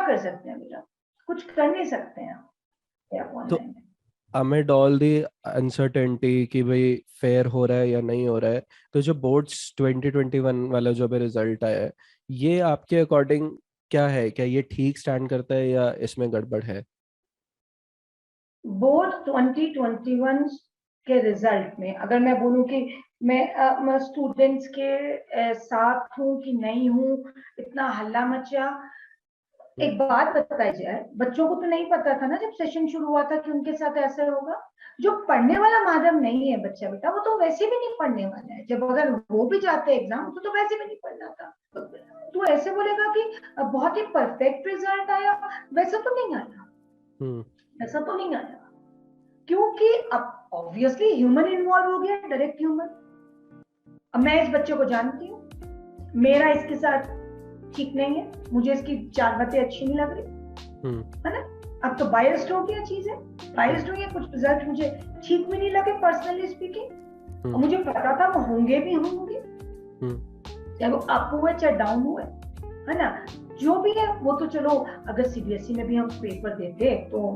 क्या कर सकते हैं बेटा, कुछ कर नहीं सकते हैं तो amid all the uncertainty कि भाई फेयर हो रहा है या नहीं हो रहा है, तो जो बोर्ड्स 2021 वाला जो अभी रिजल्ट आया है, ये आपके अकॉर्डिंग क्या है? क्या ये ठीक स्टैंड करता है या इसमें गड़बड़ है? बोर्ड 2021 के रिजल्ट में अगर मैं बोलूं कि मैं स्टूडेंट्स के साथ हूं कि नहीं हूं, इतना हल्ला मचा। एक बात बताई जाए, बच्चों को तो नहीं पता था ना जब सेशन शुरू हुआ था कि उनके साथ ऐसा होगा। जो पढ़ने वाला माध्यम नहीं है बच्चा बेटा, वो तो वैसे भी नहीं पढ़ने वाला है। जब अगर वो भी जाते एग्जाम तो वैसे भी नहीं पढ़ना था। तो ऐसे बोलेगा कि बहुत ही परफेक्ट रिजल्ट आया, वैसा तो नहीं आया। ऐसा तो नहीं आया, क्योंकि अब ऑब्वियसली ह्यूमन इन्वॉल्व हो गया, डायरेक्ट ह्यूमन। अब मैं इस बच्चे को जानती हूँ, मेरा इसके साथ ठीक नहीं है, मुझे इसकी चार बातें अच्छी नहीं लग रही, है ना। अब तो बायस्ड हो गया चीजें, बायस्ड हो गया, कुछ रिजल्ट मुझे ठीक भी नहीं लगे पर्सनली स्पीकिंग। मुझे पता था वो होंगे भी होंगे, चाहे वो अप हुए चाहे डाउन हुए, है ना। जो भी है वो तो चलो, अगर सीबीएसई में भी हम पेपर देते तो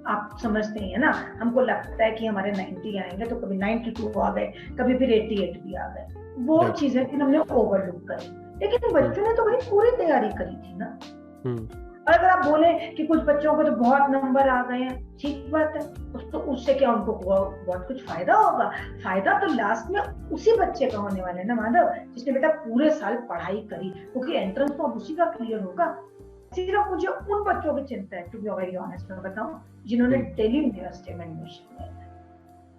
आप समझते ही है ना, हमको लगता है कि हमारे 90 आएंगे, तो कभी 92 आ गए, कभी फिर 88 भी आ गए। वो चीजें फिर हमने ओवरलुक करी, लेकिन बच्चों ने तो भाई पूरी तैयारी करी थी ना। और अगर आप बोले कि कुछ बच्चों को तो बहुत नंबर आ गए हैं, ठीक बात है, तो उससे क्या उनको बहुत कुछ फायदा होगा? फायदा तो लास्ट में उसी बच्चे का होने वाला है ना माधव, जिसने बेटा पूरे साल पढ़ाई करी, क्योंकि एंट्रेंस तो अब उसी का क्लियर होगा। सिर्फ मुझे उन बच्चों की चिंता है, टू बी वेरी ऑनेस्ट मैं बताऊं, जिन्होंने दिल्ली यूनिवर्सिटी में एडमिशन लिया।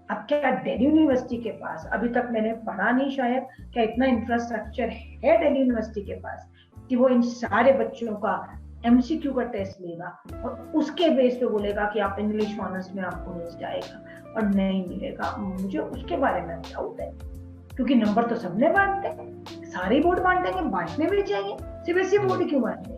अब क्या दिल्ली यूनिवर्सिटी के पास, अभी तक मैंने पढ़ा नहीं शायद, क्या इतना इंफ्रास्ट्रक्चर है दिल्ली यूनिवर्सिटी के पास कि वो इन सारे बच्चों का एमसीक्यू का टेस्ट लेगा और उसके बेस पे बोलेगा कि आप इंग्लिश ऑनर्स में आपको मिल जाएगा और नहीं मिलेगा? मुझे उसके बारे में डाउट है, क्योंकि नंबर तो सबने बांटते हैं, सारे बोर्ड बांटेंगे, बांटने भी चाहिए। सीबीएसई बोर्ड क्यों बांटे?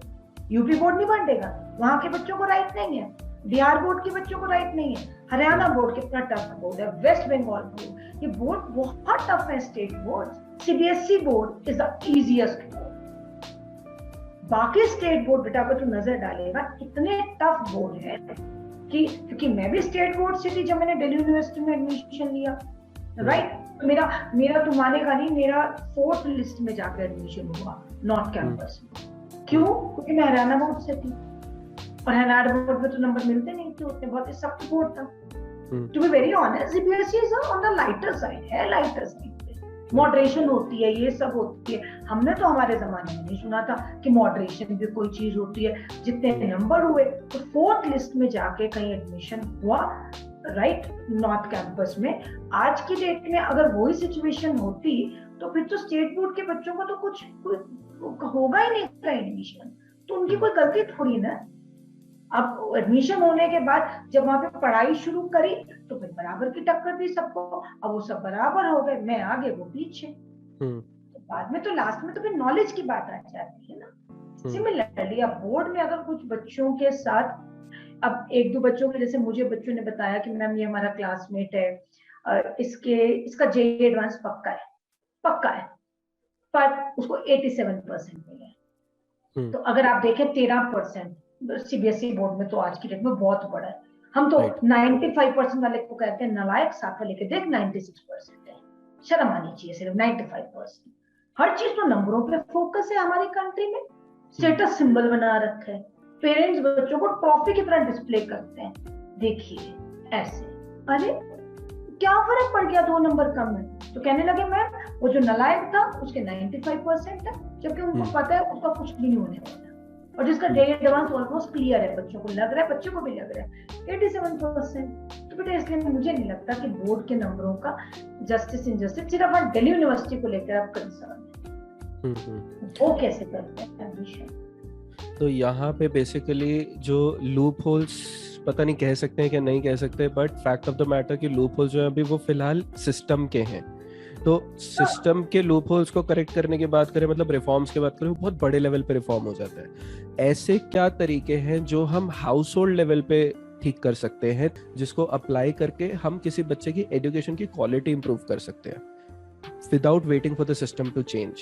यूपी बोर्ड नहीं बांटेगा, वहां के बच्चों को राइट नहीं है, बिहार बोर्ड के बच्चों को राइट नहीं है, हरियाणा बोर्ड कितना टफ बोर्ड है, वेस्ट बंगाल बोर्ड, ये बोर्ड बहुत टफ है, state board. CBSE board is the easiest board. बाकी स्टेट बोर्ड बेटा को तो नजर डालेगा, इतने टफ बोर्ड है कि, क्योंकि मैं भी स्टेट बोर्ड से थी जब मैंने दिल्ली यूनिवर्सिटी में एडमिशन लिया, राइट। मेरा तो मानेगा नहीं, मेरा 4th लिस्ट में जाकर एडमिशन हुआ नॉर्थ कैंपस में। क्यों? क्योंकि मैं हरियाणा बोर्ड से थी और हरियाणा बोर्ड में तो नंबर मिलते नहीं थे उतने, बहुत ही सख्त बोर्ड था। To be very honest, CBSE is on the lighter side है, लाइटर साइड पे मॉडरेशन होती है, ये सब होती है। हमने तो हमारे जमाने में नहीं सुना था कि मॉडरेशन भी कोई चीज होती है। जितने नंबर हुए तो 4th लिस्ट में जाके कहीं एडमिशन हुआ, राइट, नॉर्थ कैंपस में। आज की डेट में अगर वही सिचुएशन होती तो फिर तो स्टेट बोर्ड के बच्चों को तो कुछ होगा ही नहीं का एडमिशन, तो उनकी कोई गलती थोड़ी ना। अब एडमिशन होने के बाद जब वहां पे पढ़ाई शुरू करी तो फिर बराबर की टक्कर दी सबको, अब वो सब बराबर हो गए, मैं आगे वो पीछे। तो बाद में तो लास्ट में तो फिर नॉलेज की बात आ जाती है ना। सिमिलरली अब बोर्ड में अगर कुछ बच्चों के साथ, अब एक दो बच्चों के, जैसे मुझे बच्चों ने बताया कि मैम ये हमारा क्लासमेट है, इसका जेईई एडवांस पक्का है, पर उसको 87% मिले। तो अगर आप देखें 13% सीबीएसई बोर्ड में तो आज की डेट में बहुत बड़ा है। हम तो 95% वाले को कहते हैं नलायक, साथ वाले के देख 96% है, शर्म आनी चाहिए। सिर्फ 95%, हर चीज तो नंबरों पे फोकस है हमारी कंट्री में, स्टेटस सिंबल बना रखा है, पेरेंट्स बच्चों को ट्रॉफी की तरह डिस्प्ले करते हैं, देखिए ऐसे। अरे क्या फर्क पड़ गया, 2 नंबर कम है तो कहने लगे मैम वो जो नलायक था उसके 95% है, जबकि उनको पता है उसका कुछ भी नहीं होने वाला। और जिसका जेईई एडवांस ऑलमोस्ट क्लियर है, बच्चों को लग रहा है, बच्चों को भी लग रहा है 87%। तो बेटा इसलिए मुझे नहीं लगता कि बोर्ड के नंबरों का जस्टिस इनजस्टिस सिर्फ आप दिल्ली यूनिवर्सिटी को लेकर आप कंसर्न है, वो कैसे करते हैं एडमिशन। तो यहाँ पे बेसिकली जो लूप होल्स, पता नहीं कह सकते हैं कि नहीं कह सकते, but fact of the matter कि लूप होल्स जो है अभी वो फिलहाल सिस्टम के हैं। तो सिस्टम के लूप होल्स को करेक्ट करने की बात करें, मतलब रिफॉर्म्स की बात करें, वो बहुत बड़े लेवल पे रिफॉर्म हो जाता है। ऐसे क्या तरीके हैं जो हम हाउस होल्ड लेवल पे ठीक कर सकते हैं, जिसको अप्लाई करके हम किसी बच्चे की एजुकेशन की क्वालिटी इंप्रूव कर सकते हैं without waiting for the system to change?